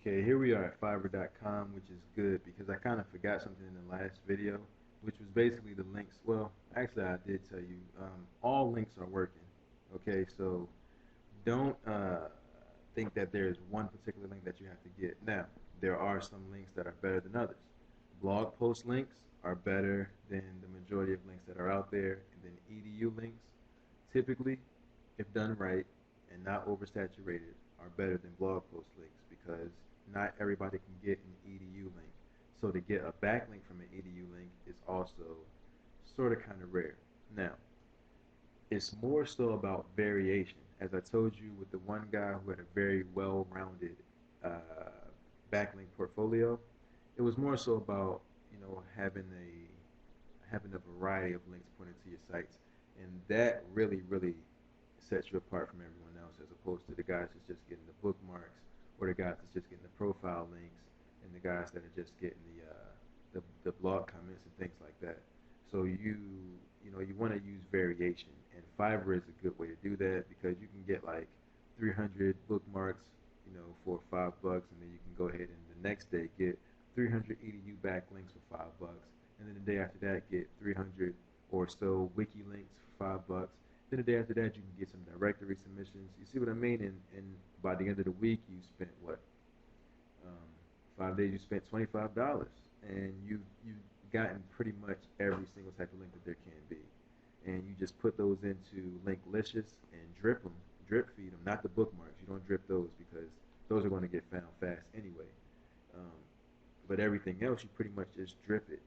Okay, here we are at Fiverr.com, which is good because I kind of forgot something in the last video, which was basically the links. Well, actually, I did tell you, all links are working. Okay, so don't think that there's one particular link that you have to get. Now, there are some links that are better than others. Blog post links are better than the majority of links that are out there, and then edu links, typically, if done right and not oversaturated, are better than blog post links because not everybody can get an edu link. So to get a backlink from an edu link is also sort of kind of rare. Now, it's more so about variation. As I told you with the one guy who had a very well-rounded backlink portfolio, it was more so about having a variety of links pointing to your sites, and that really sets you apart from everyone else, as opposed to the guys that's just getting the bookmarks, or the guys that's just getting the profile links, and the guys that are just getting the blog comments and things like that. So you want to use variation, and Fiverr is a good way to do that because you can get like 300 bookmarks, for $5, and then you can go ahead and the next day get 300 edu backlinks for $5, and then the day after that get 300 or so wiki links for $5. Then the day after that you can get some directory submissions. You see what I mean? And by the end of the week you spent what? 5 days you spent $25, and you've gotten pretty much every single type of link that there can be. And you just put those into Linklicious and drip feed them, not the bookmarks. You don't drip those because those are going to get found fast anyway. Um, but everything else, you pretty much just drip it.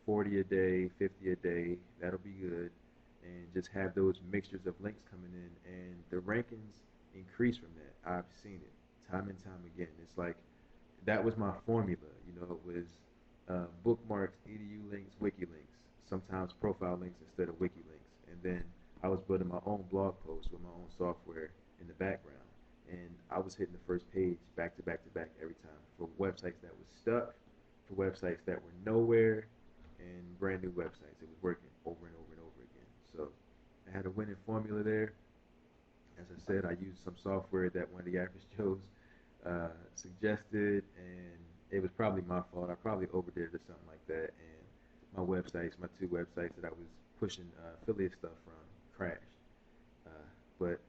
40 a day, 50 a day, that'll be good. And just have those mixtures of links coming in, and the rankings increase from that. I've seen it time and time again. It's like that was my formula. It was bookmarks, edu links, wiki links, sometimes profile links instead of wiki links. And then I was building my own blog posts with my own software in the background. And I was hitting the first page back to back to back every time for websites that was stuck, for websites that were nowhere, and brand new websites. It was working over and over and over again. So I had a winning formula there. As I said, I used some software that one of the average Joes suggested, and it was probably my fault. I probably overdid it or something like that, and my two websites that I was pushing affiliate stuff from crashed. But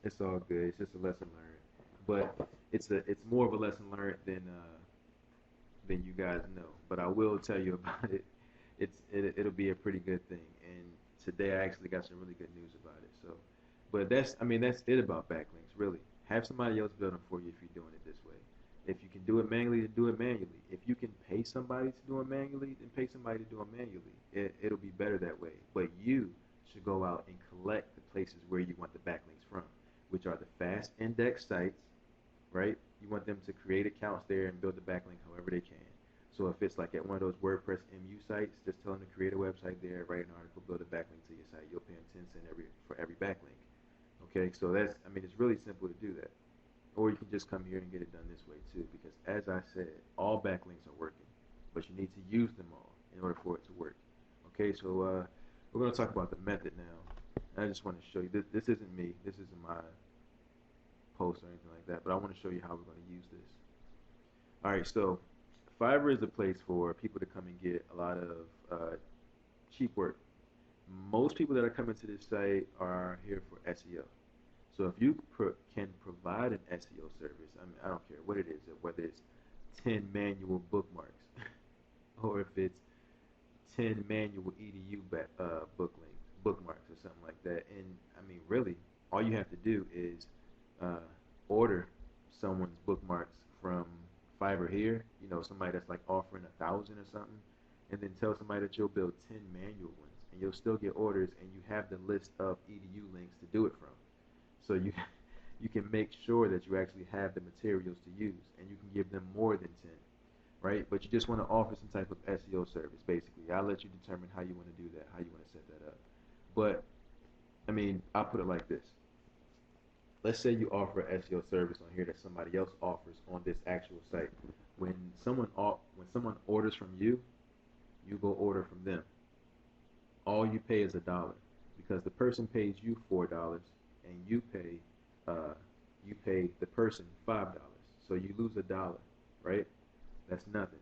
it's all good. It's just a lesson learned. But it's more of a lesson learned than you guys know. But I will tell you about it. It'll be a pretty good thing. And today I actually got some really good news about it. So, but that's it about backlinks really. Have somebody else build them for you if you're doing it this way. If you can do it manually, then do it manually. If you can pay somebody to do it manually, then pay somebody to do it manually. It'll be better that way. But you should go out and collect the places where you want the backlinks from, which are the fast index sites, right? You want them to create accounts there and build the backlink however they can. So if it's like at one of those WordPress MU sites, just tell them to create a website there, write an article, build a backlink to your site. You'll pay them 10 cents for every backlink. Okay, so it's really simple to do that. Or you can just come here and get it done this way too, because as I said, all backlinks are working, but you need to use them all in order for it to work. Okay, so we're going to talk about the method now. I just want to show you, this isn't me, this isn't my post or anything like that, but I want to show you how we're going to use this. Alright, so Fiverr is a place for people to come and get a lot of cheap work. Most people that are coming to this site are here for SEO. So if you can provide an SEO service, I don't care what it is, whether it's 10 manual bookmarks or if it's 10 manual edu bookmarks or something like that. And really, all you have to do is order someone's bookmarks from Fiverr here, somebody that's like offering 1,000 or something, and then tell somebody that you'll build 10 manual ones, and you'll still get orders, and you have the list of edu links to do it from. So you can make sure that you actually have the materials to use, and you can give them more than 10, right? But you just want to offer some type of SEO service, basically. I'll let you determine how you want to do that, how you want to set that up. But, I'll put it like this. Let's say you offer an SEO service on here that somebody else offers on this actual site. When someone orders from you, you go order from them. All you pay is $1 because the person pays you $4 and you pay the person $5. So you lose $1. right? That's nothing.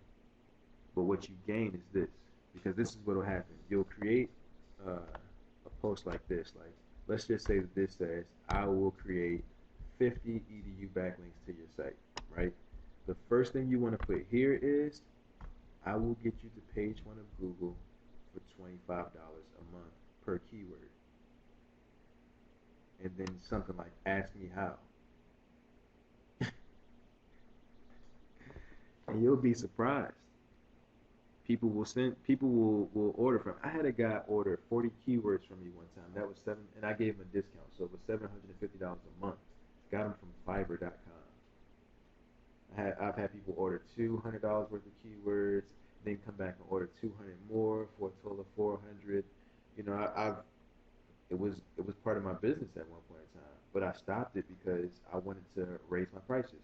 But what you gain is this, because this is what will happen. You'll create a post like this. Like, let's just say that this says, I will create 50 EDU backlinks to your site, right? The first thing you want to put here is, I will get you to page one of Google for $25 a month per keyword. And then something like, ask me how. And you'll be surprised. People will order from. I had a guy order 40 keywords from me one time. That was and I gave him a discount, so it was $750 a month. Got him from Fiverr.com. I've had people order $200 worth of keywords, then come back and order 200 more for a total of 400. You know, it was part of my business at one point in time, but I stopped it because I wanted to raise my prices.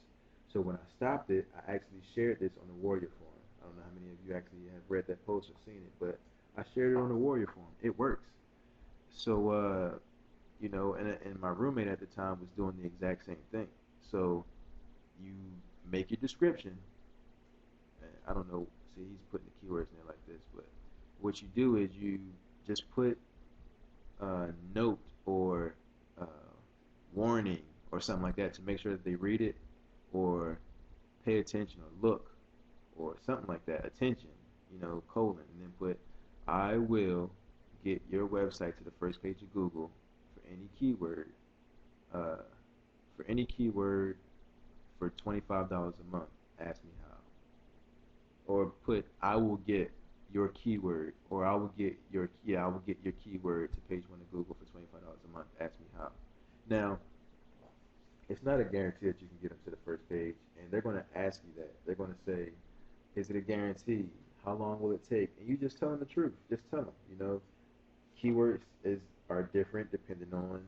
So when I stopped it, I actually shared this on the Warrior Forum. I don't know how many of you actually have read that post or seen it, but I shared it on the Warrior Forum. It works. So, you know, and my roommate at the time was doing the exact same thing. So you make your description. I don't know. See, he's putting the keywords in there like this, but what you do is you just put a note or uh, warning or something like that to make sure that they read it or pay attention or look or something like that. Attention, you know, colon, and then put, I will get your website to the first page of Google for any keyword, uh, for $25 a month. Ask me how. Or put, I will get your keyword, or I will get your keyword to page one of Google for $25 a month. Ask me how. Now, it's not a guarantee that you can get them to the first page, and they're going to ask you that. They're going to say, is it a guarantee? How long will it take? And you just tell them the truth. Just tell them, you know, keywords are different depending on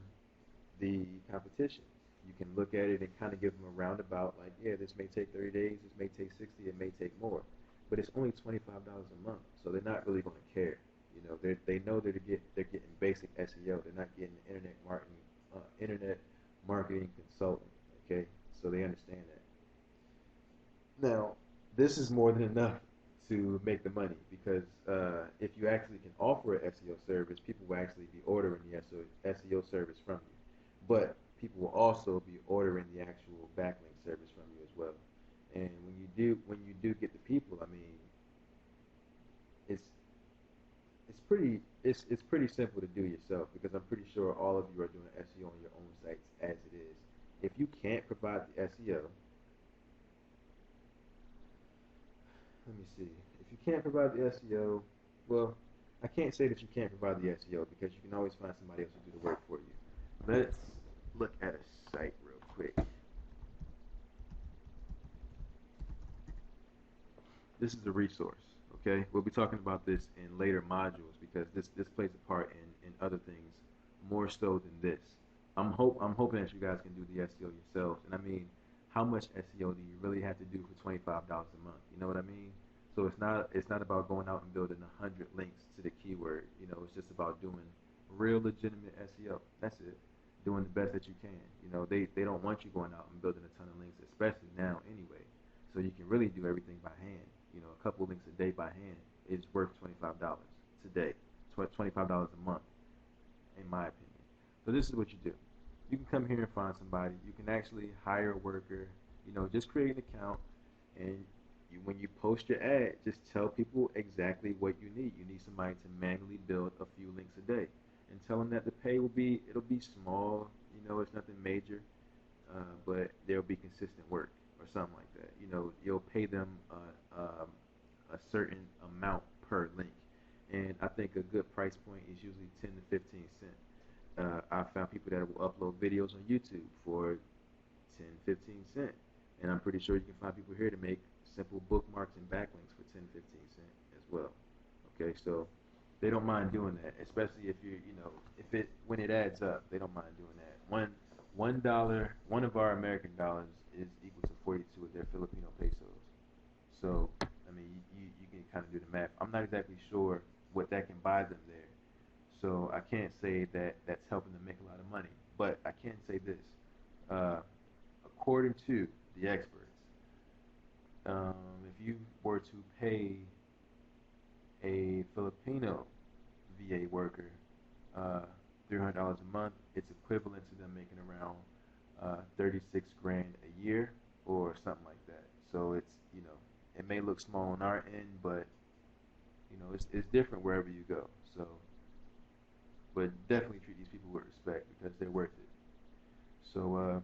the competition. You can look at it and kind of give them a roundabout, like, yeah, this may take 30 days, this may take 60, it may take more. But it's only $25 a month, so they're not really going to care. You know, they know they're getting basic SEO. They're not getting internet marketing consultant. Okay, so they understand that. Now, this is more than enough to make the money because if you actually can offer an SEO service, people will actually be ordering the SEO service from you. But people will also be ordering the actual backlink service from you as well. And when you do get the people, I mean, it's it's pretty simple to do yourself because I'm pretty sure all of you are doing SEO on your own sites as it is. If you can't provide the SEO, let me see. If you can't provide the SEO, well, I can't say that you can't provide the SEO because you can always find somebody else to do the work for you. Let's look at a site real quick. This is a resource, okay? We'll be talking about this in later modules because this plays a part in other things more so than this. I'm hoping that you guys can do the SEO yourselves. And I mean, how much SEO do you really have to do for $25 a month? You know what I mean? So it's not about going out and building 100 links to the keyword. You know, it's just about doing real legitimate SEO. That's it. Doing the best that you can. You know, they don't want you going out and building a ton of links, especially now anyway. So you can really do everything by hand. You know, a couple of links a day by hand is worth $25 today. $25 a month, in my opinion. So this is what you do. You can come here and find somebody. You can actually hire a worker. You know, just create an account, and when you post your ad, just tell people exactly what you need. You need somebody to manually build a few links a day, and tell them that the pay it'll be small. You know, it's nothing major, but there'll be consistent work or something like that. You know, you'll pay them a certain amount per link, and I think a good price point is usually 10 to 15 cents. I found people that will upload videos on YouTube for 10, 15 cents. And I'm pretty sure you can find people here to make simple bookmarks and backlinks for 10, 15 cents as well. Okay, so they don't mind doing that, especially if when it adds up, they don't mind doing that. $1, one of our American dollars is equal to 42 of their Filipino pesos. So, I mean, you can kind of do the math. I'm not exactly sure what that can buy them there. So I can't say that that's helping them make a lot of money. But I can say this. According to the experts, If you were to pay a Filipino VA worker uh, $300 a month, it's equivalent to them making around 36 grand a year or something like that. So it's, it may look small on our end, but it's different wherever you go. So, but definitely treat these people with respect because they're worth it. So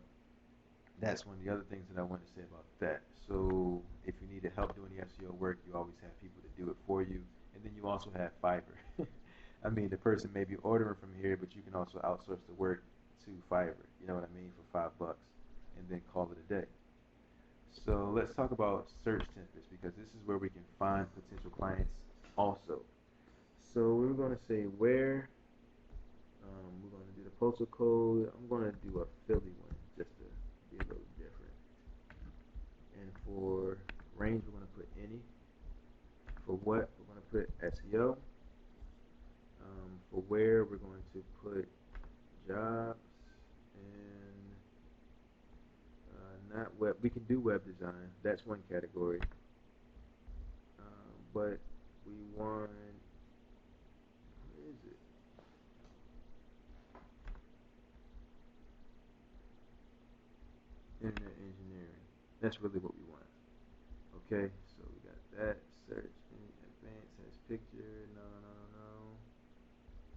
that's one of the other things that I want to say about that. So if you need help doing the SEO work, you always have people to do it for you, and then you also have Fiverr. I mean, the person may be ordering from here, but you can also outsource the work to Fiverr. You know what I mean, for $5, and then call it a day. So let's talk about search templates because this is where we can find potential clients also. So we're going to say where. We're going to do the postal code. I'm going to do a Philly one just to be a little different. And for range, we're going to put any. For what, we're going to put SEO. For where, we're going to put jobs and not web. We can do web design. That's one category. But we want, what is it? Internet engineering. That's really what we want. Okay, so we got that. Search, advanced has picture. No, no, no,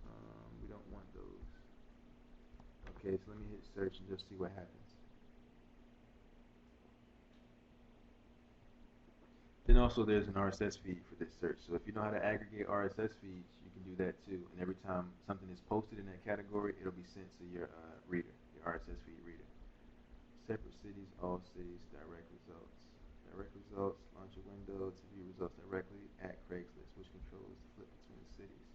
no, no. We don't want those. Okay, so let me hit search and just see what happens. Then also there's an RSS feed for this search. So if you know how to aggregate RSS feeds, you can do that too. And every time something is posted in that category, it'll be sent to your reader, your RSS feed reader. Separate cities, all cities, direct results. Direct results, launch a window to view results directly at Craigslist, which controls the flip between cities.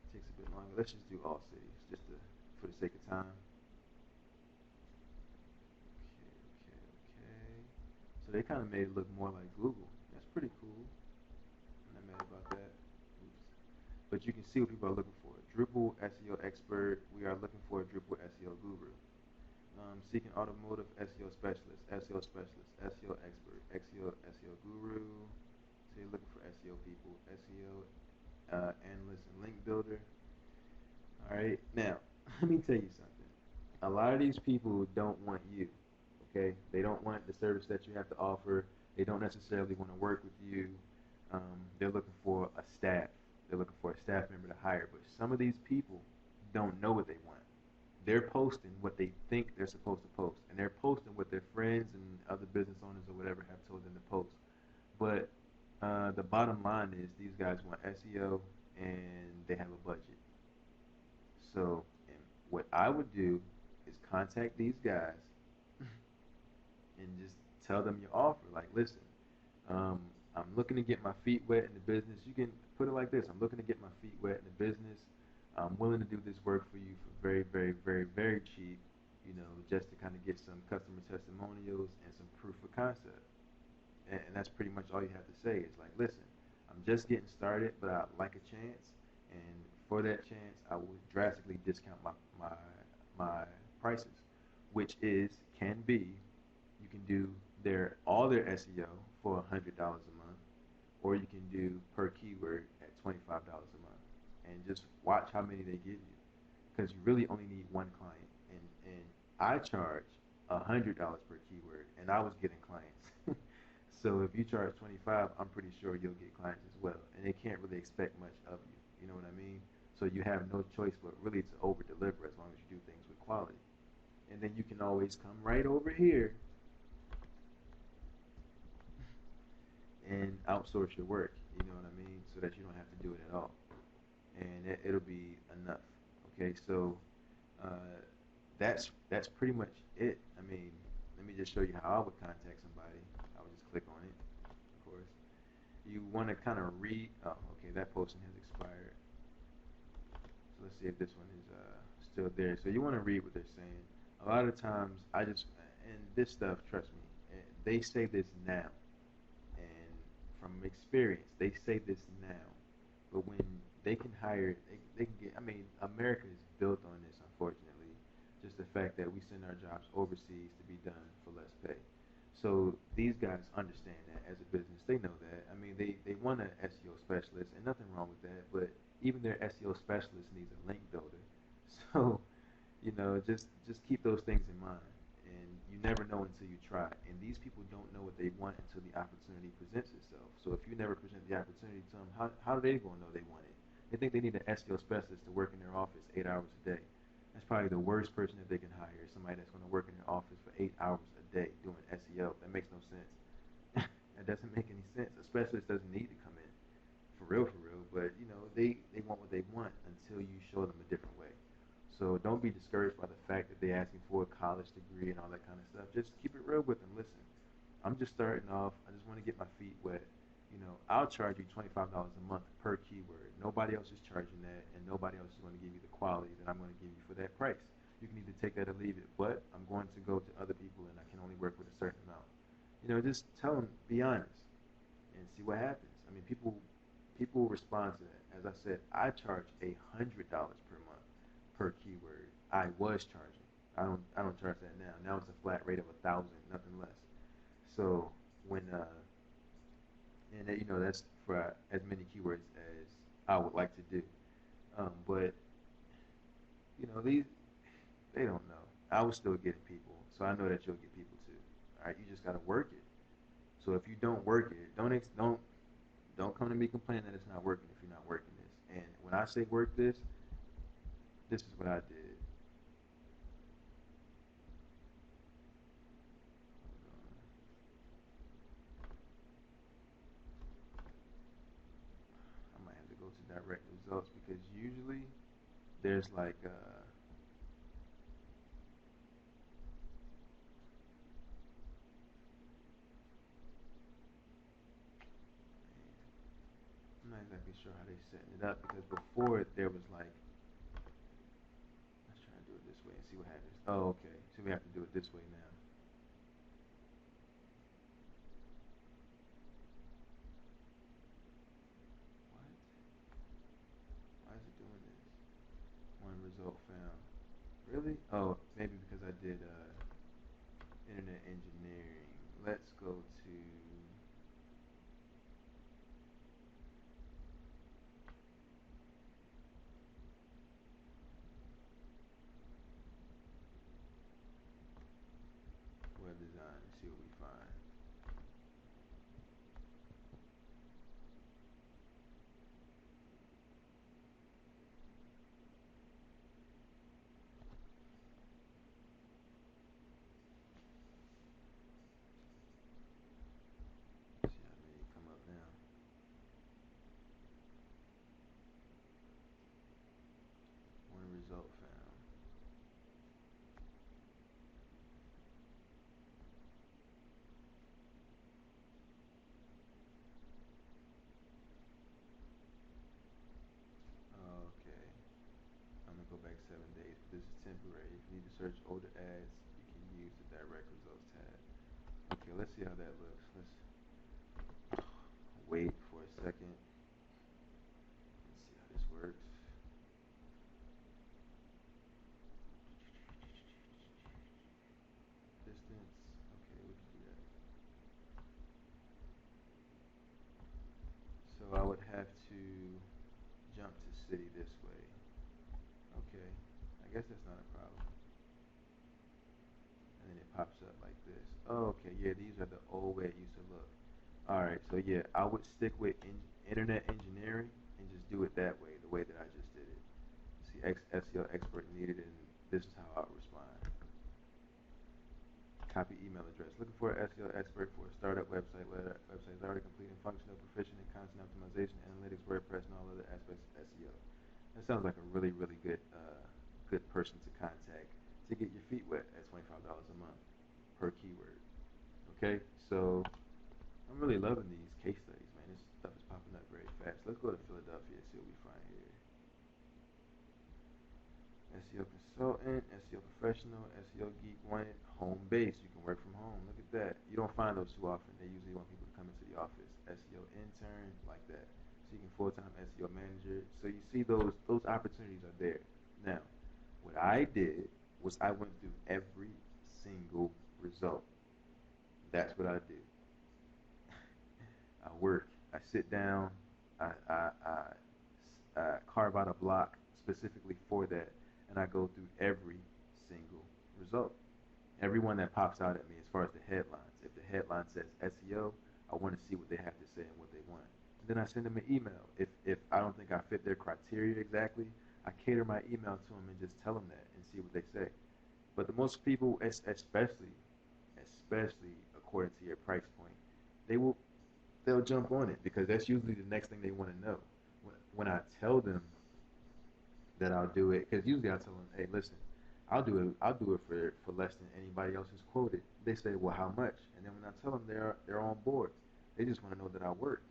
Takes a bit longer. Let's just do all cities, just for the sake of time. Okay. So they kind of made it look more like Google. That's pretty cool. I'm not mad about that. Oops. But you can see what people are looking for. Drupal SEO expert. We are looking for a Drupal SEO guru. Seeking automotive SEO specialist, SEO specialist, SEO expert, SEO guru. So you're looking for SEO people, SEO analyst and link builder. All right. Now, let me tell you something. A lot of these people don't want you. Okay. They don't want the service that you have to offer. They don't necessarily want to work with you. They're looking for a staff. They're looking for a staff member to hire. But some of these people don't know what they want. They're posting what they think they're supposed to post, and they're posting what their friends and other business owners or whatever have told them to post. But the bottom line is these guys want SEO and they have a budget. So what I would do is contact these guys and just tell them your offer. Like, listen, um, I'm looking to get my feet wet in the business. You can put it like this. I'm looking to get my feet wet in the business. I'm willing to do this work for you for very, very, very, very cheap, just to kind of get some customer testimonials and some proof of concept. And that's pretty much all you have to say. It's like, listen, I'm just getting started, but I'd like a chance. And for that chance, I would drastically discount my prices, which can be, you can do all their SEO for $100 a month, or you can do per keyword at $25 a month, and just watch how many they give you, because you really only need one client. And I charge $100 per keyword, and I was getting clients. So if you charge 25, I'm pretty sure you'll get clients as well, and they can't really expect much of you. You know what I mean? So you have no choice but really to over deliver as long as you do things with quality. And then you can always come right over here and outsource your work, you know what I mean, so that you don't have to do it at all, and it'll be enough. Okay, so that's pretty much it. I mean, let me just show you how I would contact somebody. I would just click on it. Of course, you want to kind of read. Oh, okay, that posting has expired. So let's see if this one is still there. So you want to read what they're saying. A lot of times, and this stuff, trust me, they say this now. And from experience, they say this now, but when they can hire, they can get. I mean, America is built on this, unfortunately. Just the fact that we send our jobs overseas to be done for less pay. So these guys understand that as a business. They know that. I mean, they want an SEO specialist, and nothing wrong with that. But even their SEO specialist needs a link builder. So, just keep those things in mind. And you never know until you try. And these people don't know what they want until the opportunity presents itself. So if you never present the opportunity to them, how are they going to know they want it? They think they need an SEO specialist to work in their office 8 hours a day. That's probably the worst person that they can hire, somebody that's going to work in their office for 8 hours a day doing SEO. That makes no sense. That doesn't make any sense. A specialist doesn't need to come in for real. But they want what they want until you show them a different way. So don't be discouraged by the fact that they're asking for a college degree and all that kind of stuff. Just keep it real with them. Listen, I'm just starting off. I just want to get my feet wet. I'll charge you $25 a month per keyword. Nobody else is charging that, and nobody else is going to give you the quality that I'm going to give you for that price. You can either take that or leave it, but I'm going to go to other people, and I can only work with a certain amount. Just tell them, be honest, and see what happens. I mean, people respond to that. As I said, I charge $100 per month per keyword. I was charging. I don't charge that now. Now it's a flat rate of 1,000, nothing less. So when and that's for as many keywords as I would like to do. But these they don't know. I was still getting people, so I know that you'll get people too. All right, you just gotta work it. So if you don't work it, don't come to me complaining that it's not working if you're not working this. And when I say work this is what I did. I might have to go to direct results because usually there's like I'm not exactly sure how they setting it up because before there was like let's try to do it this way and see what happens. Oh, okay. So we have to do it this way now. What? Why is it doing this? One result found. Really? Oh, maybe because I did internet engineering. Let's go to web design and see what we find. See how many come up now. One result found. Okay. I'm gonna go back 7 days, but this is temporary. If you need to search older ads, you can use the direct results tab. Okay, let's see how that looks. Let's wait for a second. Let's see how this works. Distance. Okay, we can do that. So I would have to jump to city this way. Okay. I guess that's not a problem. And then it pops up like this. Oh, okay, yeah, these are the old way it used to look. Alright, so yeah, I would stick with internet engineering and just do it that way, the way that I just did it. See, SEO expert needed, and this is how I would respond. Copy email address. Looking for an SEO expert for a startup website. Website is already complete and functional, proficient in content optimization, analytics, WordPress, and all other aspects of SEO. That sounds like a really, really good person to contact to get your feet wet at $25 a month per keyword. Okay, so I'm really loving these case studies, man. This stuff is popping up very fast. Let's go to Philadelphia and see what we find here. SEO consultant, SEO professional, SEO geek wanted, home base. You can work from home. Look at that. You don't find those too often. They usually want people to come into the office. SEO intern, like that. Seeking full-time SEO manager. So you see those opportunities are there. Now, what I did was I went through every single result. That's what I did. work. I sit down, I carve out a block specifically for that, and I go through every single result, every one that pops out at me as far as the headlines. If the headline says SEO, I want to see what they have to say and what they want. And then I send them an email. If I don't think I fit their criteria exactly, I cater my email to them and just tell them that and see what they say. But the most people, especially according to your price point, they will they'll jump on it because that's usually the next thing they want to know. When I tell them that I'll do it, because usually I tell them, hey, listen, I'll do it for less than anybody else has quoted. They say, well, how much? And then when I tell them they're on board, they just want to know that I work.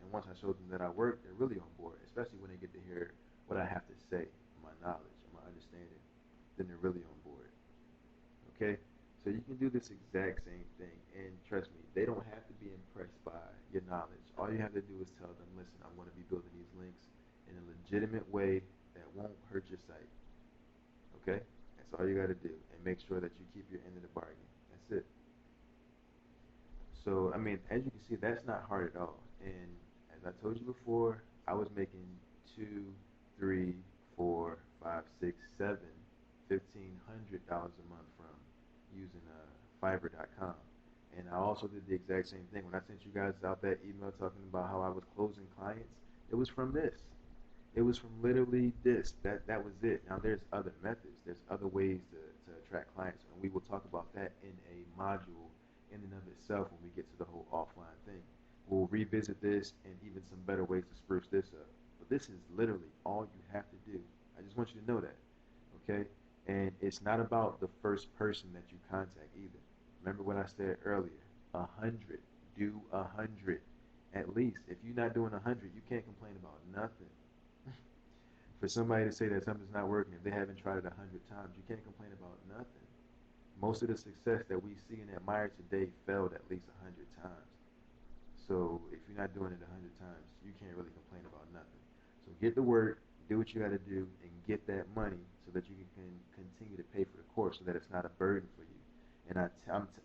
And once I show them that I work, they're really on board, especially when they get to hear what I have to say, my knowledge, and my understanding. Then they're really on board. Okay? So you can do this exact same thing, and trust me, they don't have to be impressed by your knowledge. All you have to do is tell them, listen, I'm going to be building these links in a legitimate way that won't hurt your site. Okay? That's all you got to do, and make sure that you keep your end of the bargain. That's it. So, I mean, as you can see, that's not hard at all. And as I told you before, I was making two, three, four, five, six, seven, $1,500 a month from using Fiverr.com. And I also did the exact same thing. When I sent you guys out that email talking about how I was closing clients, it was from this. It was from literally this. That was it. Now there's other methods. There's other ways to attract clients, and we will talk about that in a module in and of itself when we get to the whole offline thing. We'll revisit this and even some better ways to spruce this up. But this is literally all you have to do. I just want you to know that, okay? And it's not about the first person that you contact either. Remember what I said earlier, 100. Do 100 at least. If you're not doing 100, you can't complain about nothing. For somebody to say that something's not working, if they haven't tried it 100 times, you can't complain about nothing. Most of the success that we see and admire today failed at least 100 times. So if you're not doing it 100 times, you can't really complain about nothing. So get to work, do what you got to do, and get that money so that you can continue to pay for the course so that it's not a burden for you. And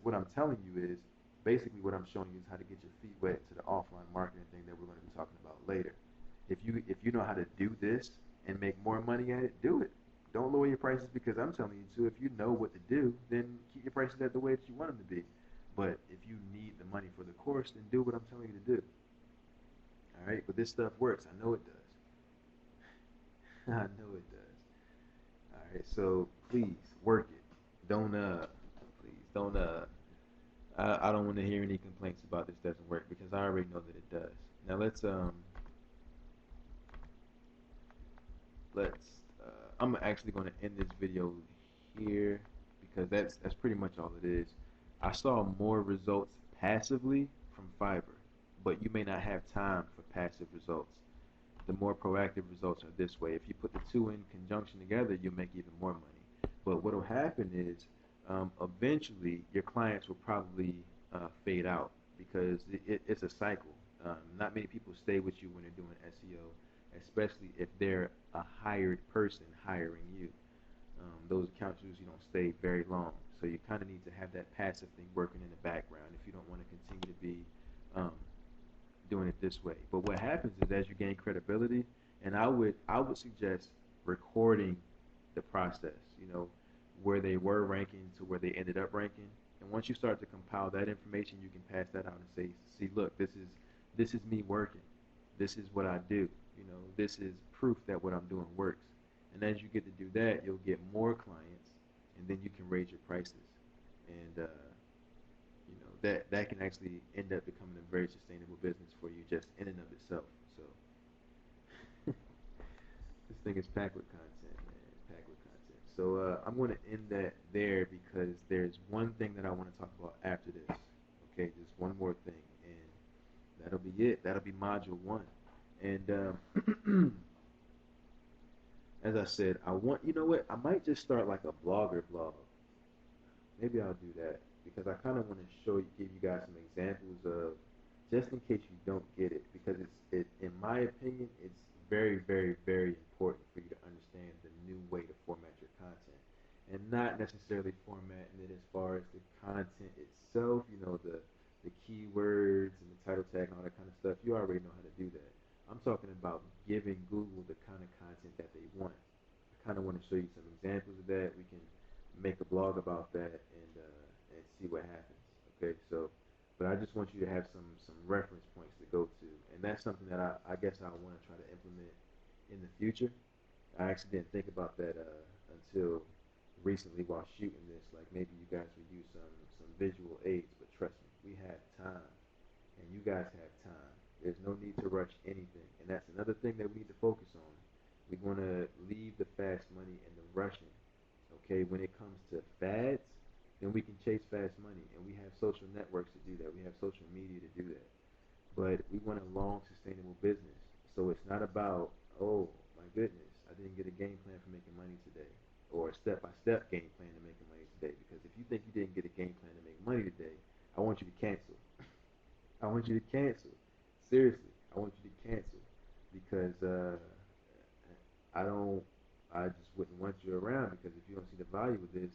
what I'm telling you is, basically what I'm showing you is how to get your feet wet to the offline marketing thing that we're going to be talking about later. If you know how to do this and make more money at it, do it. Don't lower your prices because I'm telling you to. If you know what to do, then keep your prices at the way that you want them to be. But if you need the money for the course, then do what I'm telling you to do. All right? But this stuff works. I know it does. I know it does. All right? So please work it. I don't want to hear any complaints about this doesn't work because I already know that it does. Now I'm actually going to end this video here because that's pretty much all it is. I saw more results passively from Fiverr, but you may not have time for passive results. The more proactive results are this way. If you put the two in conjunction together, you'll make even more money. But what will happen is eventually your clients will probably fade out because it's a cycle. Not many people stay with you when they're doing SEO, especially if they're a hired person hiring you. Those accounts usually don't stay very long. So you kind of need to have that passive thing working in the background if you don't want to continue to be doing it this way. But what happens is as you gain credibility, and I would suggest recording the process, where they were ranking to where they ended up ranking. And once you start to compile that information, you can pass that out and say, see, look, this is me working. This is what I do. This is proof that what I'm doing works. And as you get to do that, you'll get more clients, and then you can raise your prices. And that can actually end up becoming a very sustainable business for you just in and of itself. So this thing is packed with content, man, packed with content. So I'm going to end that there because there's one thing that I want to talk about after this. Okay, just one more thing, and that'll be it. That'll be module 1. And as I said, I might just start like a blogger blog. Maybe I'll do that because I kind of want to give you guys some examples of, just in case you don't get it, because in my opinion, it's very, very, very important for you to understand the new way to format your content, and not necessarily formatting it as far as the content itself, the keywords and the title tag and all that kind of stuff. already know how to do that. I'm talking about giving Google the kind of content that they want. I kind of want to show you some examples of that. We can make a blog about that and see what happens. Okay, so, but I just want you to have some reference points to go to, and that's something that I guess I want to try to implement in the future. I actually didn't think about that until recently while shooting this. Like maybe you guys would use some visual aids, but trust me, we have time, and you guys have time. There's no need to rush anything, and that's another thing that we need to focus on. We want to leave the fast money and the rushing. Okay, when it comes to fads, then we can chase fast money, and we have social networks to do that. We have social media to do that. But we want a long, sustainable business. So it's not about, oh my goodness, I didn't get a game plan for making money today, or a step-by-step game plan to making money today. Because if you think you didn't get a game plan to make money today, I want you to cancel. I want you to cancel. Seriously, I want you to cancel because I don't. I just wouldn't want you around because if you don't see the value of this,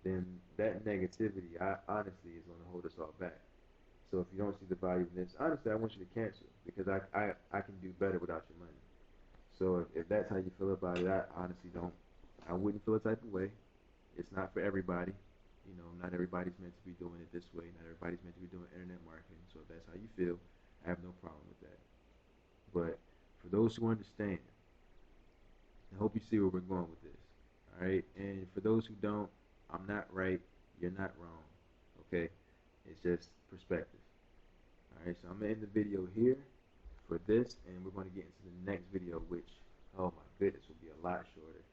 then that negativity, I honestly, is going to hold us all back. So if you don't see the value in this, honestly, I want you to cancel because I can do better without your money. So if that's how you feel about it, I honestly don't. I wouldn't feel a type of way. It's not for everybody. You know, not everybody's meant to be doing it this way. Not everybody's meant to be doing internet marketing. So if that's how you feel, I have no problem with that. But for those who understand, I hope you see where we're going with this. All right. And for those who don't, I'm not right. You're not wrong. Okay. It's just perspective. All right. So I'm gonna end the video here for this, and we're going to get into the next video, which, oh my goodness, will be a lot shorter.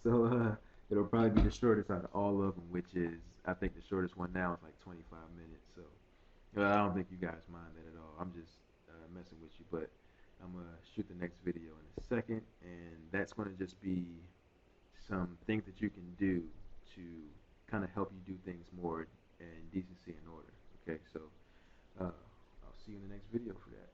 So it'll probably be the shortest out of all of them, which is, I think the shortest one now is like 25 minutes. So I don't think you guys mind that at all. I'm just messing with you, but I'm going to shoot the next video in a second, and that's going to just be some things that you can do to kind of help you do things more in decency and order. Okay, so I'll see you in the next video for that.